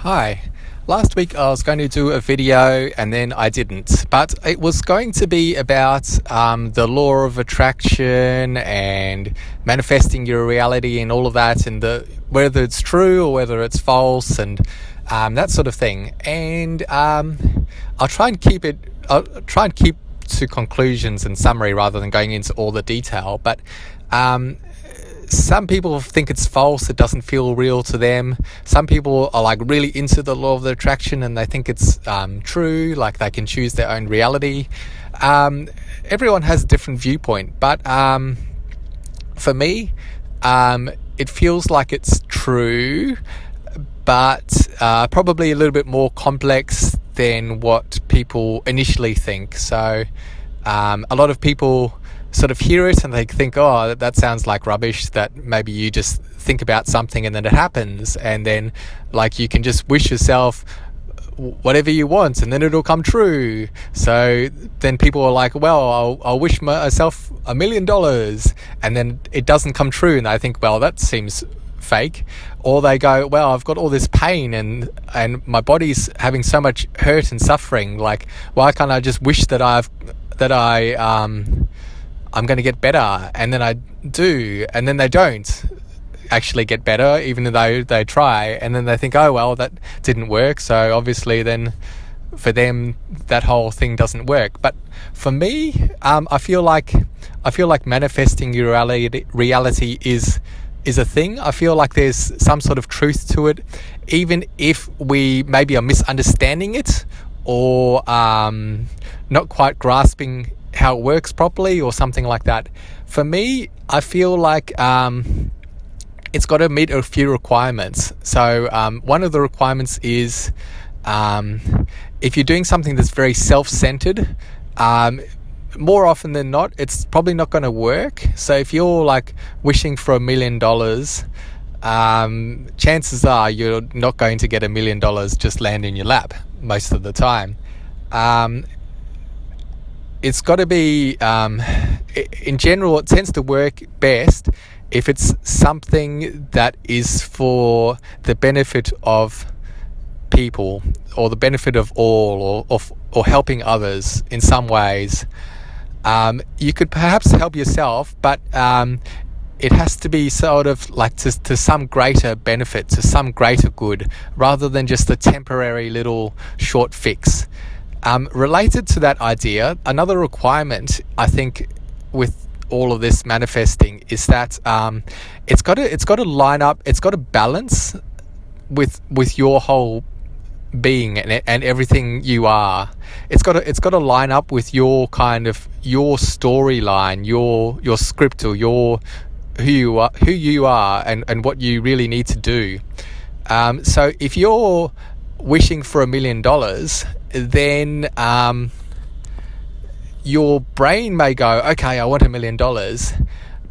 Hi. Last week I was going to do a video and then I didn't, but it was going to be about the law of attraction and manifesting your reality and all of that, and whether it's true or whether it's false and that sort of thing. And I'll try and keep to conclusions and summary rather than going into all the detail. But some people think it's false, it doesn't feel real to them. Some people are like really into the law of the attraction and they think it's true, like they can choose their own reality. Everyone has a different viewpoint, but for me, it feels like it's true, but probably a little bit more complex than what people initially think. So a lot of people sort of hear it and they think, oh, that sounds like rubbish, that maybe you just think about something and then it happens, and then like you can just wish yourself whatever you want and then it'll come true. So then people are like, well, I'll wish myself $1 million and then it doesn't come true, and they think, well, that seems fake. Or they go, well, I've got all this pain and my body's having so much hurt and suffering, like why can't I just wish that I'm going to get better, and then I do, and then they don't actually get better even though they try, and then they think, oh well, that didn't work, so obviously then for them that whole thing doesn't work. But for me, I feel like manifesting your reality is a thing. I feel like there's some sort of truth to it, even if we maybe are misunderstanding it or not quite grasping how it works properly or something like that. For me, I feel like it's got to meet a few requirements. So one of the requirements is if you're doing something that's very self-centered, more often than not, it's probably not going to work. So if you're like wishing for $1 million, chances are you're not going to get $1 million just land in your lap most of the time. It's got to be, in general, it tends to work best if it's something that is for the benefit of people or the benefit of all, or helping others in some ways. You could perhaps help yourself, but it has to be sort of like to some greater benefit, to some greater good, rather than just a temporary little short fix. Related to that idea, another requirement I think with all of this manifesting is that it's got to line up, it's got to balance with your whole being and everything you are. It's got to line up with your kind of your storyline, your script, or who you are and what you really need to do. So if you're wishing for $1 million, then your brain may go, okay, I want $1 million,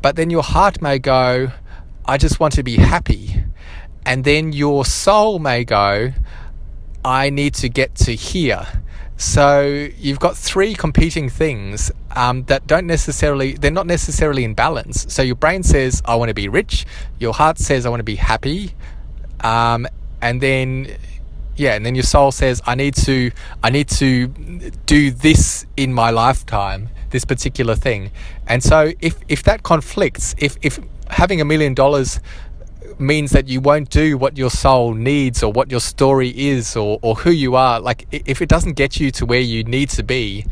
but then your heart may go, I just want to be happy. And then your soul may go, I need to get to here. So you've got three competing things that they're not necessarily in balance. So your brain says, I want to be rich. Your heart says, I want to be happy. And then your soul says, I need to do this in my lifetime, this particular thing. And so if that conflicts, if having $1 million means that you won't do what your soul needs or what your story is or who you are, like if it doesn't get you to where you need to be,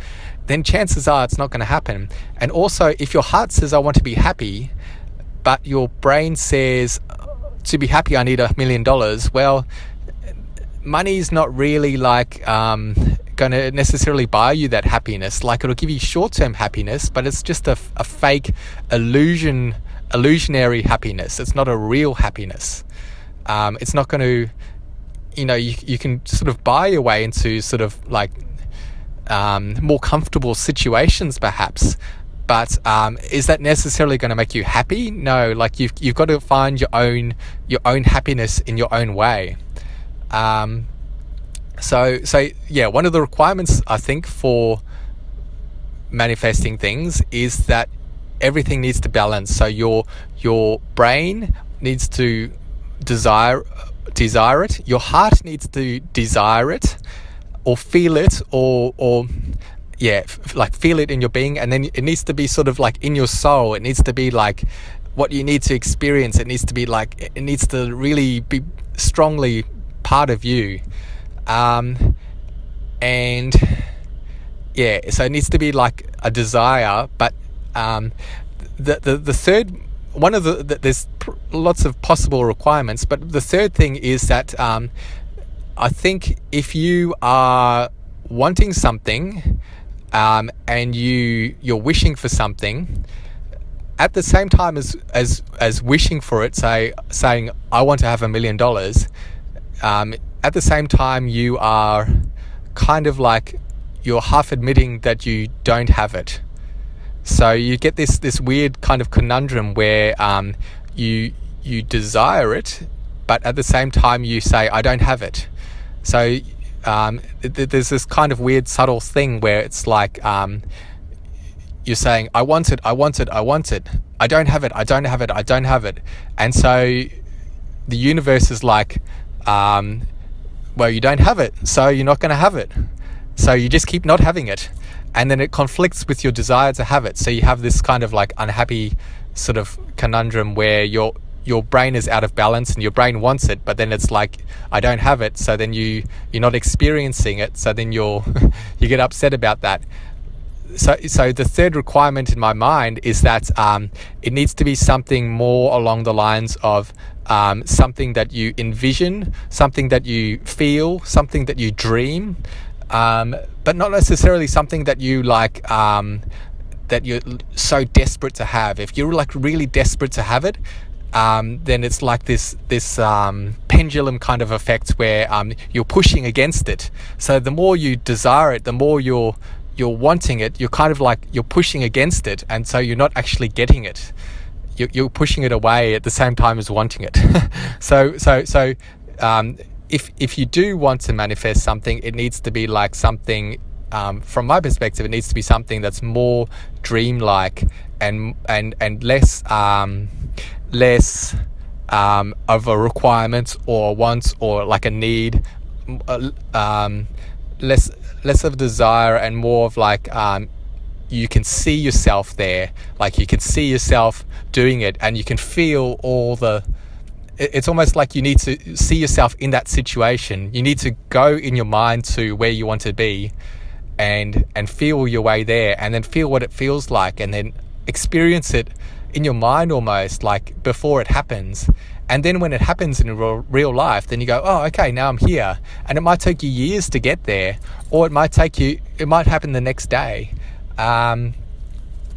then chances are it's not going to happen. And also, if your heart says, I want to be happy, but your brain says, to be happy I need $1 million, well, money's not really like going to necessarily buy you that happiness. Like, it'll give you short-term happiness, but it's just a fake illusionary happiness. It's not a real happiness. It's not going to, you can sort of buy your way into sort of like more comfortable situations perhaps, but is that necessarily going to make you happy? No, like you've got to find your own happiness in your own way. So one of the requirements I think for manifesting things is that everything needs to balance. So your brain needs to desire desire it. Your heart needs to desire it, or feel it, or yeah, like feel it in your being, and then it needs to be sort of like in your soul. It needs to be like what you need to experience. It needs to be like, it needs to really be strongly part of you. And yeah, so it needs to be like a desire. But the third one of there's lots of possible requirements, but the third thing is that I think if you are wanting something, and you're wishing for something at the same time as wishing for it, saying I want to have $1 million, at the same time you are kind of like, you're half admitting that you don't have it. So you get this weird kind of conundrum where you desire it, but at the same time you say I don't have it. So there's this kind of weird subtle thing where it's like you're saying I want it, I want it, I want it, I don't have it, I don't have it, I don't have it. And so the universe is like, well, you don't have it, so you're not going to have it. So you just keep not having it, and then it conflicts with your desire to have it. So you have this kind of like unhappy sort of conundrum where your brain is out of balance and your brain wants it, but then it's like I don't have it, so then you're not experiencing it, so then you get upset about that. So the third requirement in my mind is that it needs to be something more along the lines of something that you envision, something that you feel, something that you dream, but not necessarily something that you like, that you're so desperate to have. If you're like really desperate to have it, then it's like this pendulum kind of effect where you're pushing against it. So the more you desire it, the more you're wanting it. You're kind of like you're pushing against it, and so you're not actually getting it. You're pushing it away at the same time as wanting it. So if you do want to manifest something, it needs to be like something. From my perspective, it needs to be something that's more dreamlike and less of a requirement or a want or like a need, less of desire and more of like you can see yourself there, like you can see yourself doing it, and you can feel all the. It's almost like you need to see yourself in that situation. You need to go in your mind to where you want to be, and feel your way there, and then feel what it feels like, and then experience it in your mind almost like before it happens. And then when it happens in real life, then you go, oh, okay, now I'm here. And it might take you years to get there, or it might happen the next day.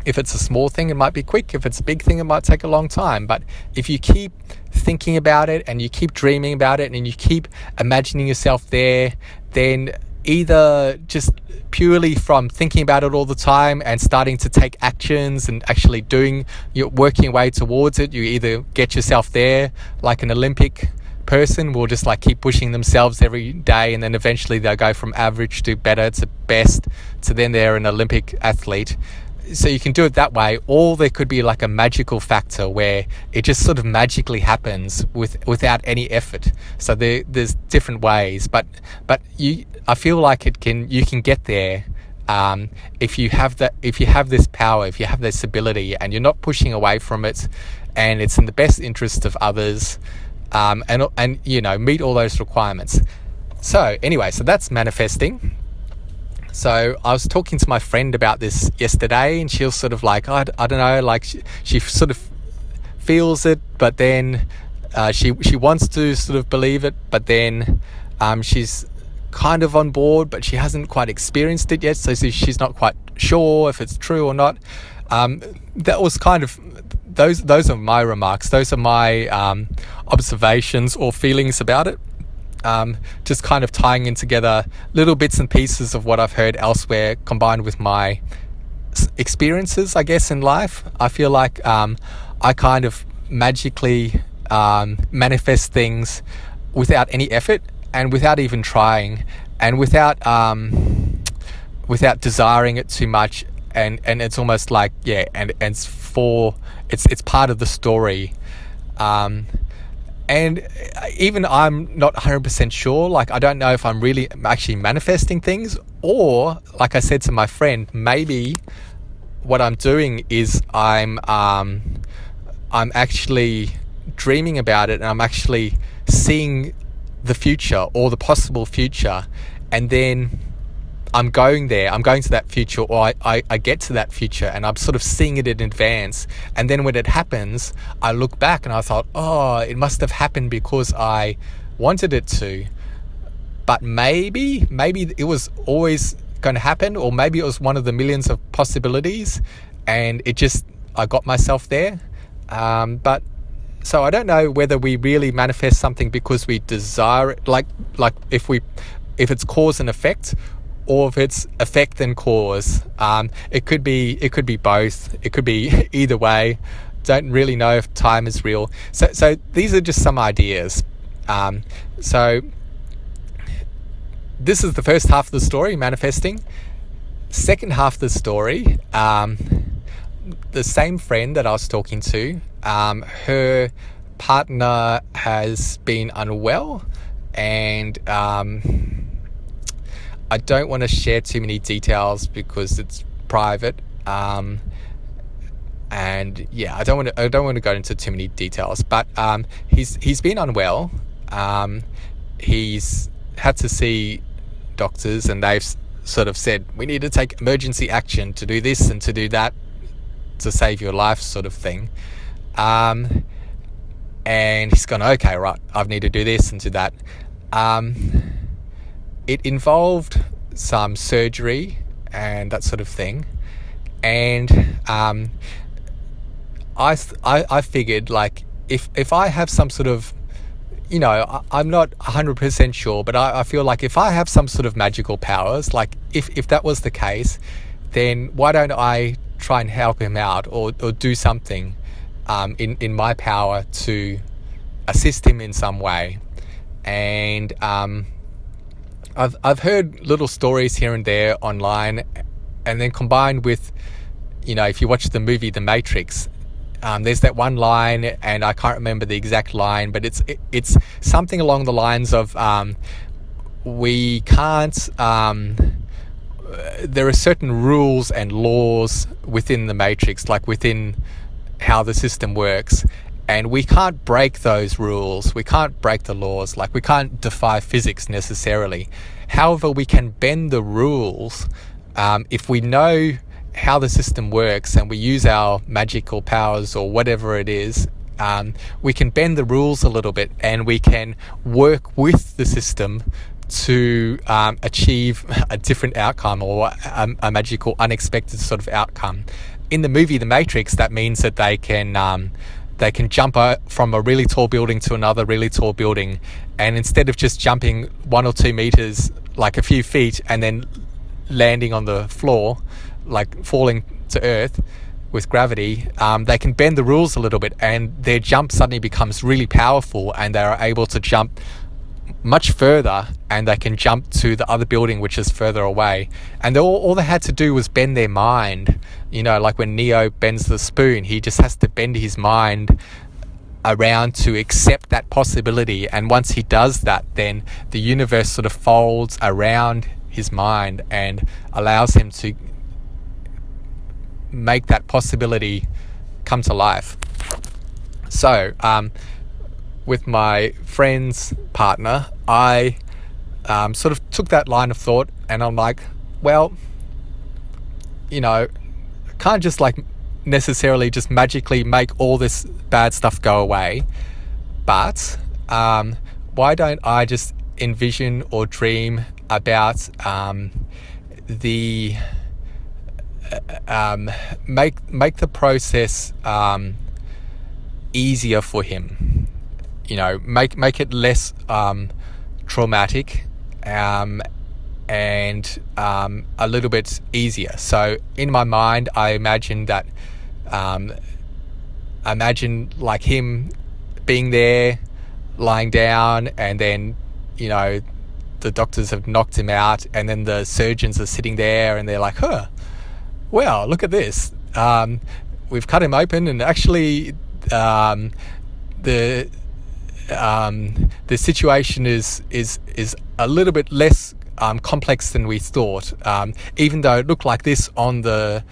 If it's a small thing, it might be quick. If it's a big thing, it might take a long time. But if you keep thinking about it, and you keep dreaming about it, and you keep imagining yourself there, then either just purely from thinking about it all the time and starting to take actions and actually you're working your way towards it, you either get yourself there like an Olympic person will just like keep pushing themselves every day, and then eventually they'll go from average to better to best to then they're an Olympic athlete. So you can do it that way, or there could be like a magical factor where it just sort of magically happens without any effort. So there's different ways, but I feel like you can get there if you have this power, if you have this ability, and you're not pushing away from it, and it's in the best interest of others, and you know, meet all those requirements. So anyway, so that's manifesting. So I was talking to my friend about this yesterday, and she was sort of like, I don't know, like she sort of feels it, but then she wants to sort of believe it, but then she's kind of on board, but she hasn't quite experienced it yet, so she's not quite sure if it's true or not. That was kind of those are my remarks. Those are my observations or feelings about it. Just kind of tying in together little bits and pieces of what I've heard elsewhere, combined with my experiences, I guess, in life. I feel like I kind of magically manifest things without any effort and without even trying, and without desiring it too much. And it's almost like, yeah, and it's part of the story. And even I'm not 100% sure, like I don't know if I'm really actually manifesting things, or like I said to my friend, maybe what I'm doing is I'm actually dreaming about it, and I'm actually seeing the future or the possible future, and then I'm going there, I'm going to that future, or I get to that future and I'm sort of seeing it in advance. And then when it happens, I look back and I thought, oh, it must have happened because I wanted it to. But maybe it was always going to happen, or maybe it was one of the millions of possibilities and I got myself there. But so I don't know whether we really manifest something because we desire it, like if it's cause and effect, or if it's effect and cause. It could be both. It could be either way. Don't really know if time is real. So these are just some ideas. So this is the first half of the story, manifesting. Second half of the story, the same friend that I was talking to, her partner has been unwell, and I don't want to share too many details because it's private, and yeah, I don't want to go into too many details. But he's been unwell. He's had to see doctors, and they've sort of said, we need to take emergency action to do this and to do that to save your life, sort of thing. And he's gone, okay, right, I need to do this and do that. It involved some surgery and that sort of thing. And I figured, like, if I have some sort of, I'm not 100% sure, but I feel like if I have some sort of magical powers, like if that was the case, then why don't I try and help him out, or do something in my power to assist him in some way. And I've heard little stories here and there online, and then combined with, if you watch the movie The Matrix, there's that one line, and I can't remember the exact line, but it's something along the lines of, we can't, there are certain rules and laws within the Matrix, like within how the system works, and we can't break those rules, we can't break the laws, like we can't defy physics necessarily. However, we can bend the rules if we know how the system works and we use our magical powers or whatever it is. We can bend the rules a little bit, and we can work with the system to achieve a different outcome, or a magical, unexpected sort of outcome. In the movie The Matrix, that means that they can jump from a really tall building to another really tall building, and instead of just jumping 1 or 2 meters, like a few feet, and then landing on the floor, like falling to earth with gravity, they can bend the rules a little bit, and their jump suddenly becomes really powerful, and they are able to jump much further, and they can jump to the other building which is further away. And all they had to do was bend their mind. Like when Neo bends the spoon, he just has to bend his mind around to accept that possibility, and once he does that, then the universe sort of folds around his mind and allows him to make that possibility come to life. So with my friend's partner, I sort of took that line of thought, and I'm like, well, can't just like necessarily just magically make all this bad stuff go away, but why don't I just envision or dream about make the process easier for him, make it less traumatic, and a little bit easier. So in my mind, I imagine that imagine like him being there, lying down, and then the doctors have knocked him out, and then the surgeons are sitting there, and they're like, well, look at this, we've cut him open, and actually the the situation is a little bit less complex than we thought. Even though it looked like this on the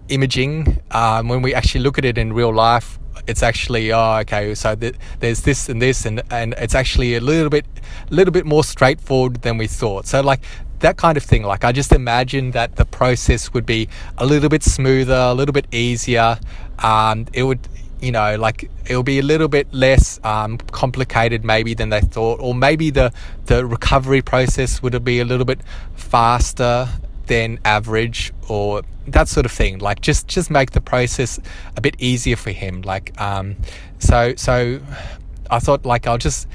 imaging, when we actually look at it in real life, it's actually okay. So there's this and this, and it's actually a little bit more straightforward than we thought. So like that kind of thing. Like I just imagined that the process would be a little bit smoother, a little bit easier. It would, like it'll be a little bit less complicated maybe than they thought, or maybe the recovery process would be a little bit faster than average, or that sort of thing. Like just make the process a bit easier for him. Like so I thought, like, I'll just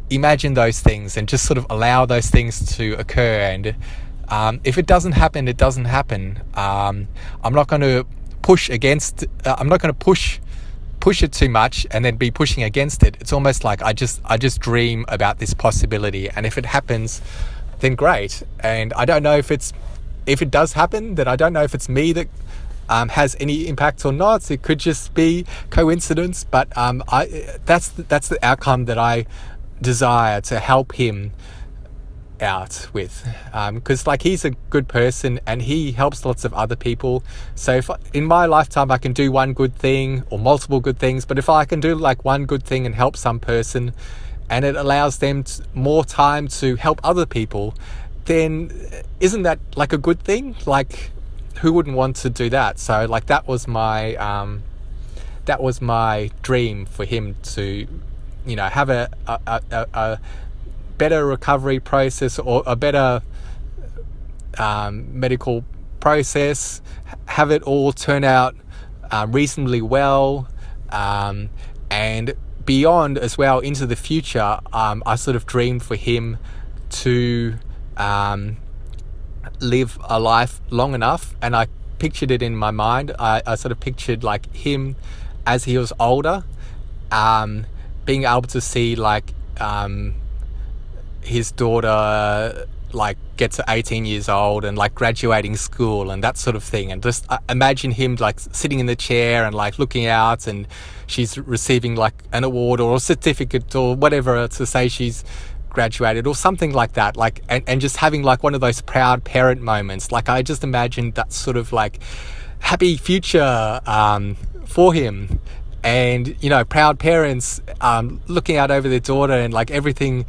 imagine those things and just sort of allow those things to occur, and if it doesn't happen, it doesn't happen. I'm not going to push against, I'm not going to push it too much and then be pushing against it. It's almost like I just dream about this possibility, and if it happens, then great. And I don't know if it does happen, then I don't know if it's me that has any impact or not. It could just be coincidence, but that's the outcome that I desire to help him out with, because like he's a good person and he helps lots of other people. So if in my lifetime I can do one good thing or multiple good things, but if I can do like one good thing and help some person, and it allows them more time to help other people, then isn't that like a good thing? Like, who wouldn't want to do that? So like that was my dream, for him to have a better recovery process, or a better medical process, have it all turn out reasonably well, and beyond as well, into the future. I sort of dreamed for him to live a life long enough, and I pictured it in my mind. I sort of pictured like him as he was older, being able to see like his daughter like get to 18 years old and like graduating school and that sort of thing, and just imagine him like sitting in the chair and like looking out, and she's receiving like an award or a certificate or whatever to say she's graduated or something like that, like and just having like one of those proud parent moments. Like I just imagined that sort of like happy future for him. And proud parents looking out over their daughter, and like everything,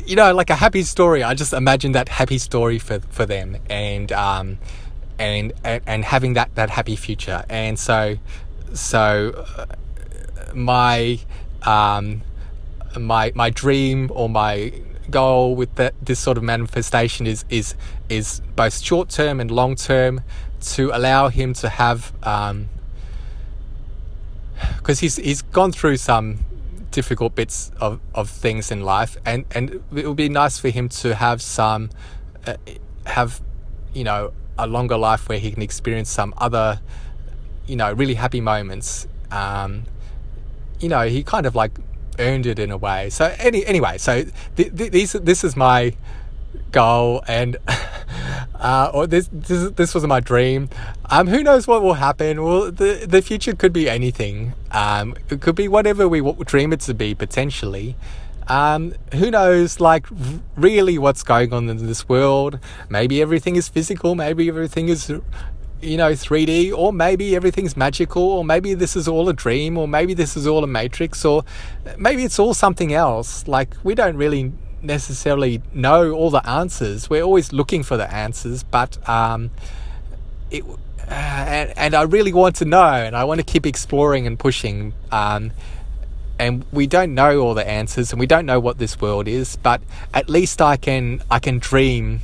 like a happy story. I just imagined that happy story for them, and having that happy future. And so my dream, or my goal with this sort of manifestation is both short term and long term, to allow him to have, because he's gone through some difficult bits of things in life, and it would be nice for him to have some a longer life where he can experience some other really happy moments. He kind of like earned it in a way. So anyway, so this is my goal, and or this was my dream. Who knows what will happen? Well, the future could be anything. It could be whatever we dream it to be, potentially. Who knows, like, really what's going on in this world? Maybe everything is physical, maybe everything is 3D, or maybe everything's magical, or maybe this is all a dream, or maybe this is all a matrix, or maybe it's all something else. Like, we don't really necessarily know all the answers. We're always looking for the answers, but and I really want to know, and I want to keep exploring and pushing, and we don't know all the answers, and we don't know what this world is, but at least I can dream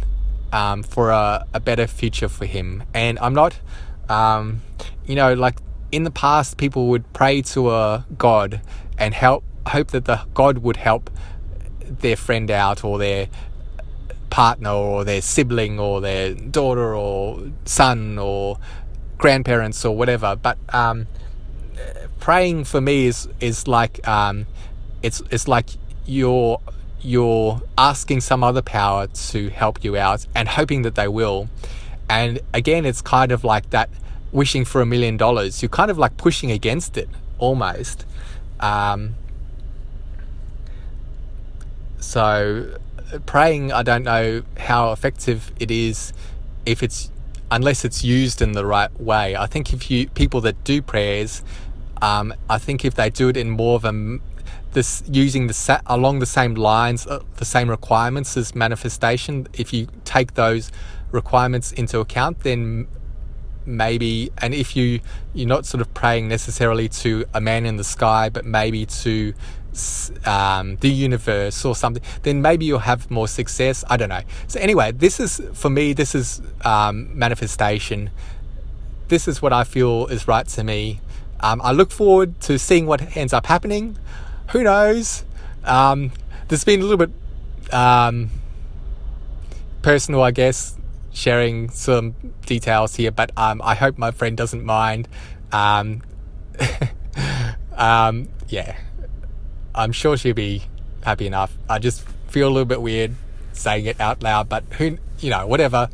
for a better future for him. And I'm not like in the past, people would pray to a god and hope that the god would help their friend out, or their partner, or their sibling, or their daughter, or son, or grandparents, or whatever. But praying for me is like it's like you're asking some other power to help you out and hoping that they will. And again, it's kind of like that wishing for $1 million. You're kind of like pushing against it almost. So praying, I don't know how effective it is if it's unless it's used in the right way. I think if people that do prayers, I think if they do it in more of using along the same lines, the same requirements as manifestation, if you take those requirements into account, then maybe, and if you're not sort of praying necessarily to a man in the sky, but maybe to the universe or something, then maybe you'll have more success. I don't know. So anyway, for me, this is manifestation. This is what I feel is right to me. I look forward to seeing what ends up happening. Who knows? There's been a little bit personal, I guess, sharing some details here, but I hope my friend doesn't mind. Yeah, I'm sure she'll be happy enough. I just feel a little bit weird saying it out loud, but whatever.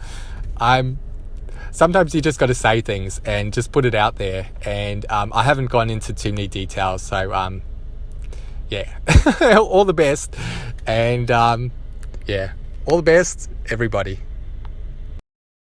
Sometimes you just got to say things and just put it out there, and I haven't gone into too many details, so yeah. All the best, and all the best, everybody.